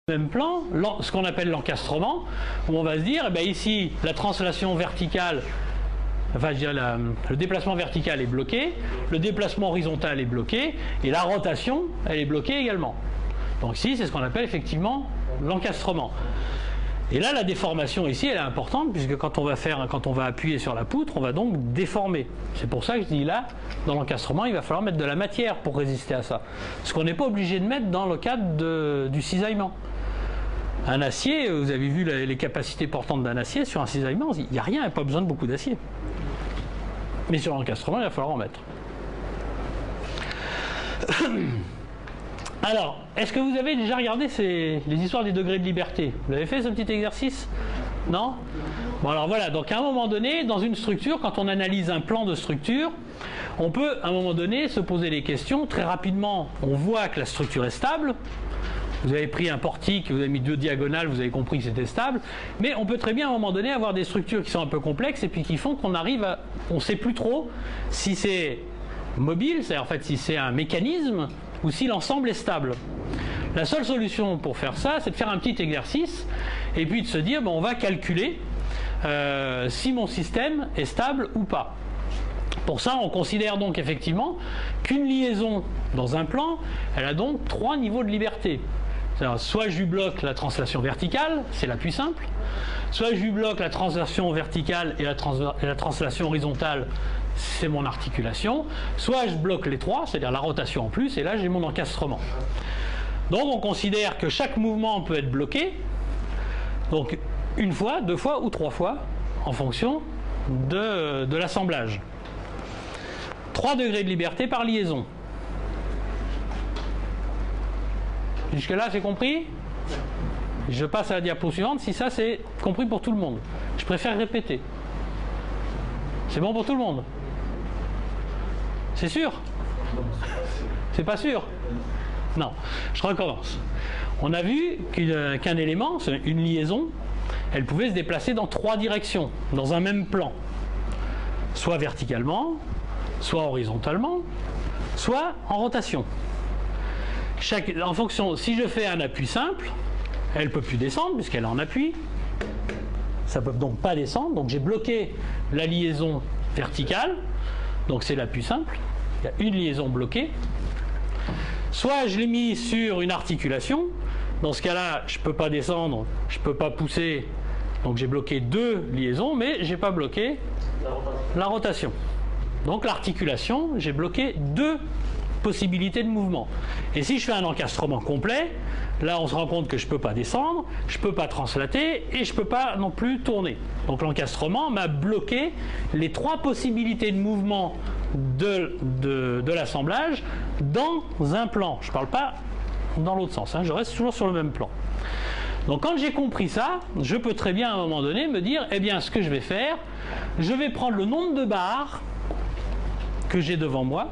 Même plan, ce qu'on appelle l'encastrement, où on va se dire, eh bien ici, la translation verticale, enfin je dirais le déplacement vertical est bloqué, le déplacement horizontal est bloqué, et la rotation, elle est bloquée également. Donc ici, c'est ce qu'on appelle effectivement l'encastrement. Et là, la déformation ici, elle est importante, puisque quand on va appuyer sur la poutre, on va donc déformer. C'est pour ça que je dis là, dans l'encastrement, il va falloir mettre de la matière pour résister à ça. Ce qu'on n'est pas obligé de mettre dans le cadre du cisaillement. Un acier, vous avez vu les capacités portantes d'un acier, sur un cisaillement, il n'y a rien, il n'y a pas besoin de beaucoup d'acier. Mais sur l'encastrement, il va falloir en mettre. Alors, est-ce que vous avez déjà regardé les histoires des degrés de liberté? Vous l'avez fait ce petit exercice? Non? Bon alors voilà, donc à un moment donné, dans une structure, quand on analyse un plan de structure, on peut à un moment donné se poser des questions. Très rapidement, on voit que la structure est stable. Vous avez pris un portique, vous avez mis 2 diagonales, vous avez compris que c'était stable. Mais on peut très bien à un moment donné avoir des structures qui sont un peu complexes et puis qui font qu'on arrive à... On ne sait plus trop si c'est mobile, c'est-à-dire en fait si c'est un mécanisme ou si l'ensemble est stable. La seule solution pour faire ça, c'est de faire un petit exercice et puis de se dire, bon, on va calculer si mon système est stable ou pas. Pour ça, on considère donc effectivement qu'une liaison dans un plan, elle a donc 3 niveaux de liberté. Soit je lui bloque la translation verticale, c'est la plus simple, soit je lui bloque la translation verticale et la translation horizontale, c'est mon articulation, soit je bloque les 3, c'est-à-dire la rotation en plus, et là j'ai mon encastrement. Donc on considère que chaque mouvement peut être bloqué, donc 1 fois, 2 fois ou 3 fois, en fonction de l'assemblage. 3 degrés de liberté par liaison. Jusque-là, c'est compris? Je passe à la diapo suivante si ça c'est compris pour tout le monde. Je préfère répéter. C'est bon pour tout le monde? C'est sûr? C'est pas sûr? Non. Je recommence. On a vu qu'un élément, une liaison, elle pouvait se déplacer dans 3 directions, dans un même plan. Soit verticalement, soit horizontalement, soit en rotation. En fonction, si je fais un appui simple, elle ne peut plus descendre puisqu'elle est en appui. Ça ne peut donc pas descendre. Donc j'ai bloqué la liaison verticale. Donc c'est l'appui simple. Il y a une liaison bloquée. Soit je l'ai mis sur une articulation. Dans ce cas-là, je ne peux pas descendre, je ne peux pas pousser. Donc j'ai bloqué 2 liaisons, mais je n'ai pas bloqué la rotation. Donc l'articulation, j'ai bloqué 2 possibilités de mouvement. Et si je fais un encastrement complet, là on se rend compte que je ne peux pas descendre, je ne peux pas translater et je ne peux pas non plus tourner. Donc l'encastrement m'a bloqué les 3 possibilités de mouvement de l'assemblage dans un plan. Je ne parle pas dans l'autre sens, hein, je reste toujours sur le même plan. Donc quand j'ai compris ça, je peux très bien à un moment donné me dire, eh bien ce que je vais faire, je vais prendre le nombre de barres que j'ai devant moi.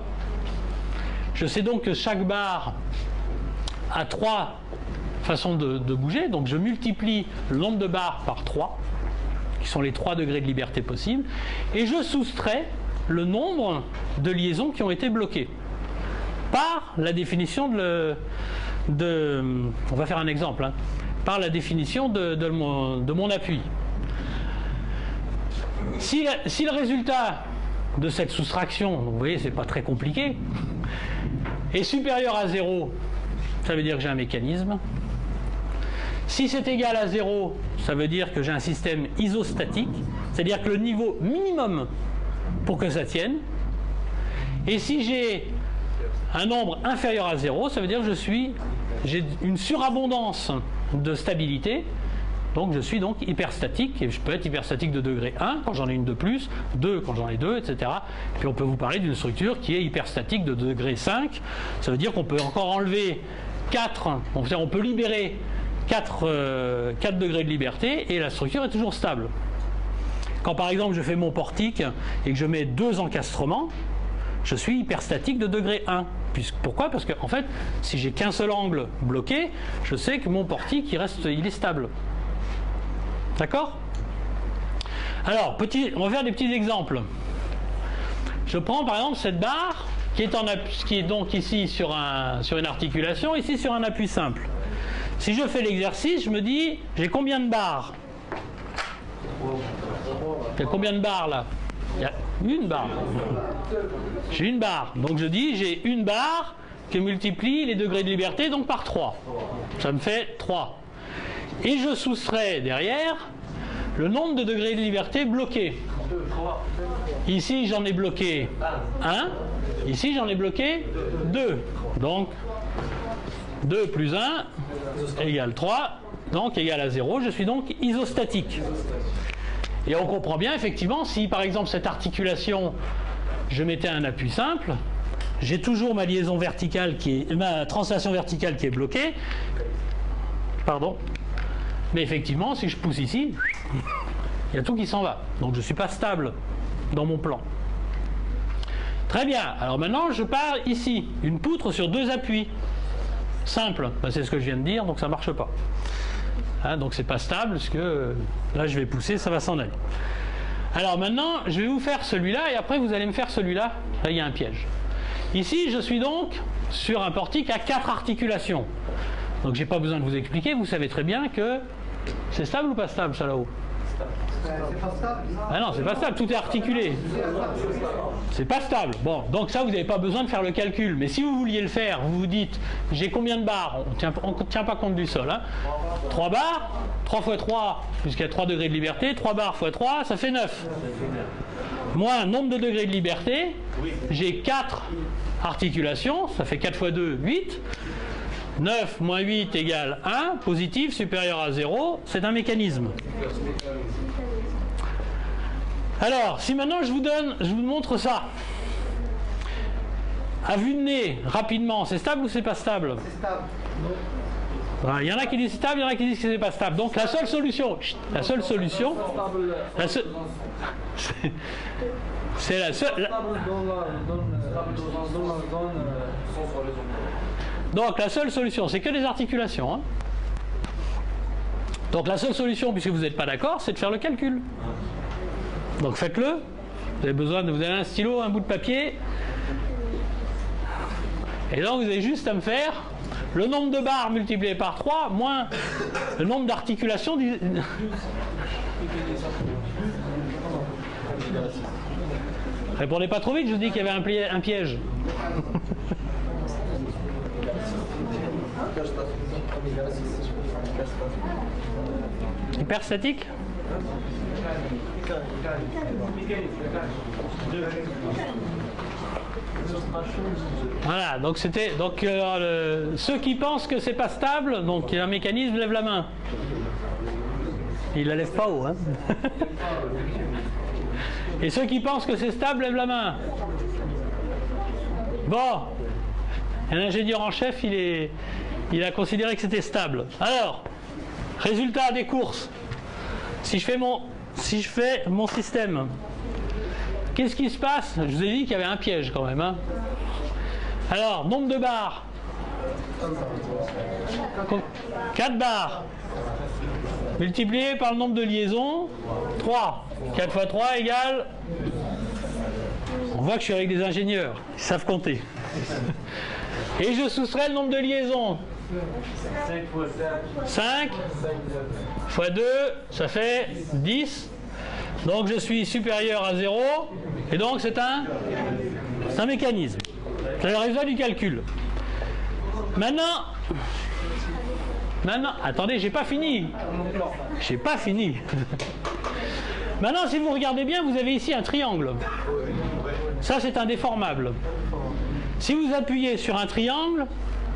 Je sais donc que chaque barre a 3 façons de bouger, donc je multiplie le nombre de barres par 3, qui sont les 3 degrés de liberté possibles, et je soustrais le nombre de liaisons qui ont été bloquées par la définition on va faire un exemple, hein, par la définition de mon appui. Si le résultat de cette soustraction, donc vous voyez c'est pas très compliqué, est supérieur à 0, ça veut dire que j'ai un mécanisme. Si c'est égal à 0, ça veut dire que j'ai un système isostatique, c'est-à-dire que le niveau minimum pour que ça tienne. Et si j'ai un nombre inférieur à 0, ça veut dire que j'ai une surabondance de stabilité. Donc je suis donc hyperstatique, et je peux être hyperstatique de degré 1 quand j'en ai une de plus, 2 quand j'en ai 2, etc. Puis on peut vous parler d'une structure qui est hyperstatique de degré 5. Ça veut dire qu'on peut encore enlever 4, on peut libérer 4 degrés de liberté et la structure est toujours stable. Quand par exemple je fais mon portique et que je mets 2 encastrements, je suis hyperstatique de degré 1. Pourquoi? Parce que en fait, si j'ai qu'un seul angle bloqué, je sais que mon portique il est stable. D'accord? Alors, on va faire des petits exemples. Je prends par exemple cette barre qui est donc ici sur une articulation, ici sur un appui simple. si je fais l'exercice, je me dis, j'ai combien de barres? Il y a combien de barres là? Il y a une barre. J'ai une barre. Donc je dis, j'ai une barre qui multiplie les degrés de liberté donc par 3. Ça me fait 3. Et je soustrais derrière le nombre de degrés de liberté bloqués. Ici j'en ai bloqué 1. Ici j'en ai bloqué 2. Donc 2 plus 1 égale 3. Donc égale à 0. Je suis donc isostatique. Et on comprend bien effectivement si par exemple cette articulation je mettais un appui simple, j'ai toujours ma liaison verticale ma translation verticale qui est bloquée. Pardon. Mais effectivement si je pousse ici, il y a tout qui s'en va. Donc je ne suis pas stable dans mon plan. Très bien. Alors maintenant je pars ici. Une poutre sur 2 appuis. Simple. Ben, c'est ce que je viens de dire, donc ça ne marche pas. Hein, donc c'est pas stable, parce que là je vais pousser, ça va s'en aller. Alors maintenant, je vais vous faire celui-là, et après vous allez me faire celui-là. Là, il y a un piège. Ici, je suis donc sur un portique à 4 articulations. Donc j'ai pas besoin de vous expliquer, vous savez très bien que c'est stable ou pas stable, ça là-haut? C'est pas stable. Ah non, c'est pas stable, tout est articulé. C'est pas stable. Bon, donc ça, vous n'avez pas besoin de faire le calcul. Mais si vous vouliez le faire, vous vous dites, j'ai combien de barres? On ne tient pas compte du sol. Hein. 3 barres, 3 fois 3, puisqu'il y a 3 degrés de liberté, 3 barres fois 3, ça fait 9. Moins nombre de degrés de liberté, j'ai 4 articulations, ça fait 4 fois 2, 8. 9 moins 8 égale 1, positif, supérieur à 0, c'est un mécanisme. Alors, si maintenant je vous montre ça, à vue de nez, rapidement, c'est stable ou c'est pas stable? C'est stable. Voilà, il y en a qui disent stable, il y en a qui disent que c'est pas stable. Donc la seule solution, c'est la seule. Donc la seule solution, c'est que des articulations. Hein. Donc la seule solution, puisque vous n'êtes pas d'accord, c'est de faire le calcul. Donc faites-le. Vous avez un stylo, un bout de papier. Et donc vous avez juste à me faire le nombre de barres multiplié par 3 moins le nombre d'articulations. Répondez pas trop vite, je vous dis qu'il y avait un piège. Hyperstatique? Voilà, donc c'était ceux qui pensent que c'est pas stable, donc il y a un mécanisme, lève la main. Il la lève pas haut, hein. Et ceux qui pensent que c'est stable, lève la main. Bon, un ingénieur en chef, il a considéré que c'était stable. Alors, résultat des courses. Si je fais mon système, qu'est-ce qui se passe? Je vous ai dit qu'il y avait un piège quand même. Hein. Alors, nombre de barres. 4 barres. Multiplié par le nombre de liaisons. 3. 4 fois 3 égale... On voit que je suis avec des ingénieurs. Ils savent compter. Et je soustrais le nombre de liaisons. 5 fois 2, ça fait 10. Donc je suis supérieur à 0. Et donc c'est un mécanisme. C'est le résultat du calcul. Maintenant, attendez, j'ai pas fini. J'ai pas fini. Maintenant, si vous regardez bien, vous avez ici un triangle. Ça, c'est un déformable. Si vous appuyez sur un triangle,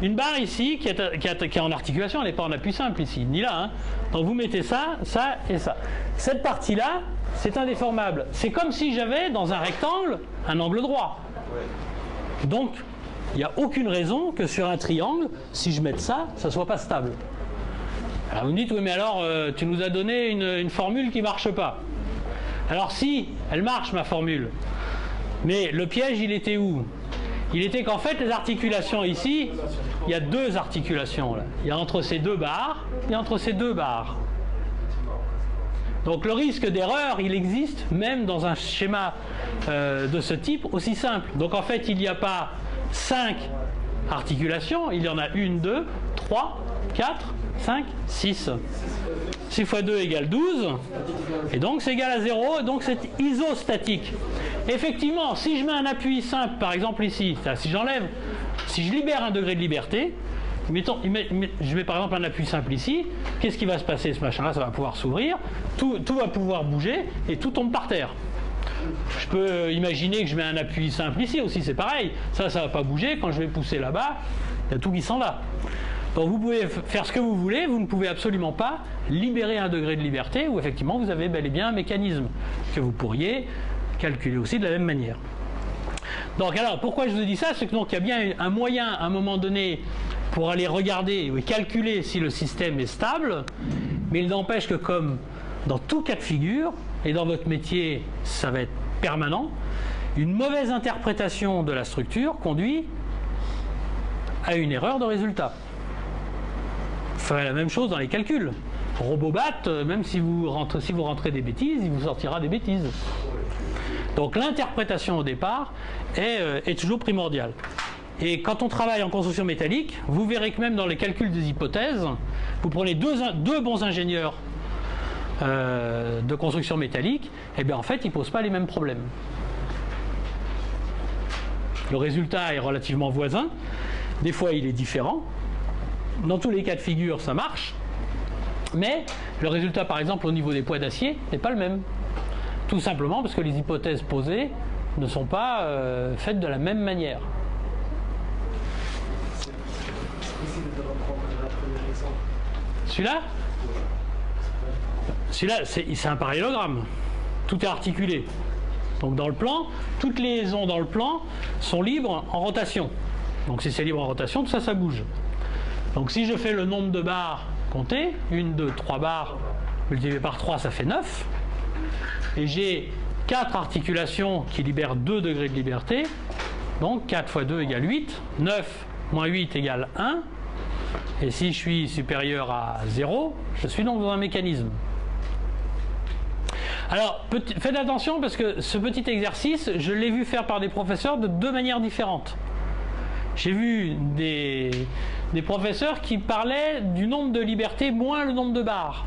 une barre ici qui est en articulation, elle n'est pas en appui simple ici, ni là. Hein. Donc vous mettez ça, ça et ça. Cette partie-là, c'est un déformable. C'est comme si j'avais dans un rectangle un angle droit. Donc, il n'y a aucune raison que sur un triangle, si je mette ça, ça ne soit pas stable. Alors vous me dites, oui mais alors tu nous as donné une formule qui ne marche pas. Alors si, elle marche ma formule. Mais le piège, il était où? Il était qu'en fait, les articulations ici, il y a 2 articulations. Là. Il y a entre ces 2 barres et entre ces 2 barres. Donc le risque d'erreur, il existe même dans un schéma de ce type aussi simple. Donc en fait, il n'y a pas 5 articulations, il y en a 1, 2, 3, 4 5, 6. 6 fois 2 égale 12. Et donc c'est égal à 0, donc c'est isostatique. Effectivement, si je mets un appui simple, par exemple ici, si j'enlève, si je libère un degré de liberté, mettons, je mets par exemple un appui simple ici, qu'est-ce qui va se passer? Ce machin-là, ça va pouvoir s'ouvrir, tout va pouvoir bouger et tout tombe par terre. Je peux imaginer que je mets un appui simple ici aussi, c'est pareil. Ça va pas bouger. Quand je vais pousser là-bas, il y a tout qui s'en va. Donc vous pouvez faire ce que vous voulez, vous ne pouvez absolument pas libérer un degré de liberté où effectivement vous avez bel et bien un mécanisme que vous pourriez calculer aussi de la même manière. Donc alors pourquoi je vous dis ça? C'est que donc il y a bien un moyen à un moment donné pour aller regarder et calculer si le système est stable, mais il n'empêche que comme dans tout cas de figure, et dans votre métier ça va être permanent, une mauvaise interprétation de la structure conduit à une erreur de résultat. Vous ferez la même chose dans les calculs. Robobat, même si vous rentrez des bêtises, il vous sortira des bêtises. Donc l'interprétation au départ est toujours primordiale. Et quand on travaille en construction métallique, vous verrez que même dans les calculs des hypothèses, vous prenez deux bons ingénieurs de construction métallique, et bien en fait ils ne posent pas les mêmes problèmes. Le résultat est relativement voisin, des fois il est différent, dans tous les cas de figure ça marche, mais le résultat par exemple au niveau des poids d'acier n'est pas le même. Tout simplement parce que les hypothèses posées ne sont pas faites de la même manière. Celui-là, c'est un parallélogramme. Tout est articulé. Donc dans le plan, toutes les liaisons dans le plan sont libres en rotation. Donc si c'est libre en rotation, tout ça, ça bouge. Donc si je fais le nombre de barres comptées, 1, 2, 3 barres multiplié par 3, ça fait 9. Et j'ai 4 articulations qui libèrent 2 degrés de liberté. Donc 4 fois 2 égale 8. 9 moins 8 égale 1. Et si je suis supérieur à 0, je suis donc dans un mécanisme. Alors, faites attention parce que ce petit exercice, je l'ai vu faire par des professeurs de 2 manières différentes. J'ai vu des professeurs qui parlaient du nombre de libertés moins le nombre de barres.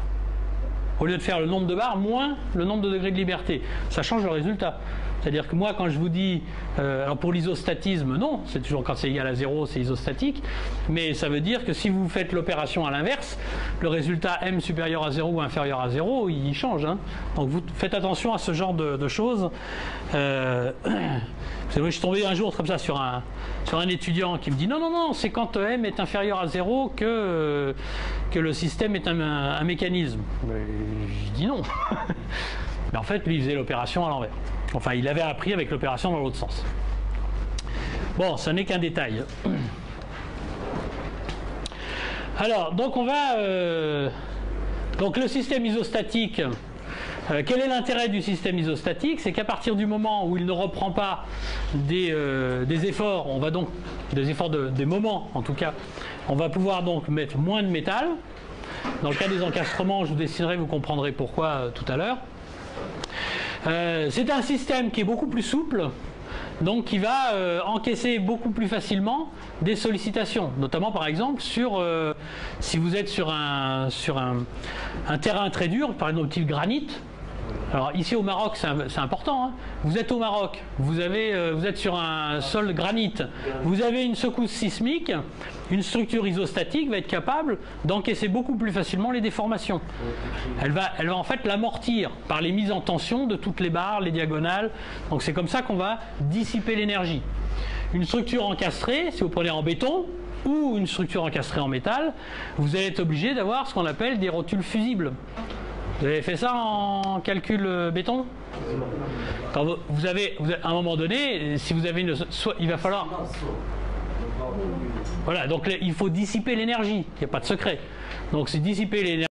Au lieu de faire le nombre de barres moins le nombre de degrés de liberté. Ça change le résultat. C'est-à-dire que moi, quand je vous dis, alors pour l'isostatisme, non, c'est toujours quand c'est égal à 0, c'est isostatique, mais ça veut dire que si vous faites l'opération à l'inverse, le résultat m supérieur à 0 ou inférieur à 0, il change. Hein. Donc vous faites attention à ce genre de choses. Je suis tombé un jour comme ça sur un étudiant qui me dit non, c'est quand m est inférieur à 0 que le système est un mécanisme. Je dis non. Mais en fait, lui, il faisait l'opération à l'envers. Enfin, il avait appris avec l'opération dans l'autre sens. Bon, ce n'est qu'un détail. Alors, donc on va... donc le système isostatique, quel est l'intérêt du système isostatique? C'est qu'à partir du moment où il ne reprend pas des efforts, on va donc... des moments en tout cas, on va pouvoir donc mettre moins de métal. Dans le cas des encastrements, je vous dessinerai, vous comprendrez pourquoi tout à l'heure. C'est un système qui est beaucoup plus souple, donc qui va encaisser beaucoup plus facilement des sollicitations, notamment par exemple si vous êtes sur un terrain très dur, par exemple type granit. Alors ici au Maroc c'est important, hein. Vous êtes au Maroc, vous êtes sur un sol granit, vous avez une secousse sismique, une structure isostatique va être capable d'encaisser beaucoup plus facilement les déformations. Elle va en fait l'amortir par les mises en tension de toutes les barres, les diagonales, donc c'est comme ça qu'on va dissiper l'énergie. Une structure encastrée, si vous prenez en béton, ou une structure encastrée en métal, vous allez être obligé d'avoir ce qu'on appelle des rotules fusibles. Vous avez fait ça en calcul béton? Quand vous avez à un moment donné, si vous avez il va falloir... Voilà, donc il faut dissiper l'énergie, il n'y a pas de secret. Donc c'est dissiper l'énergie.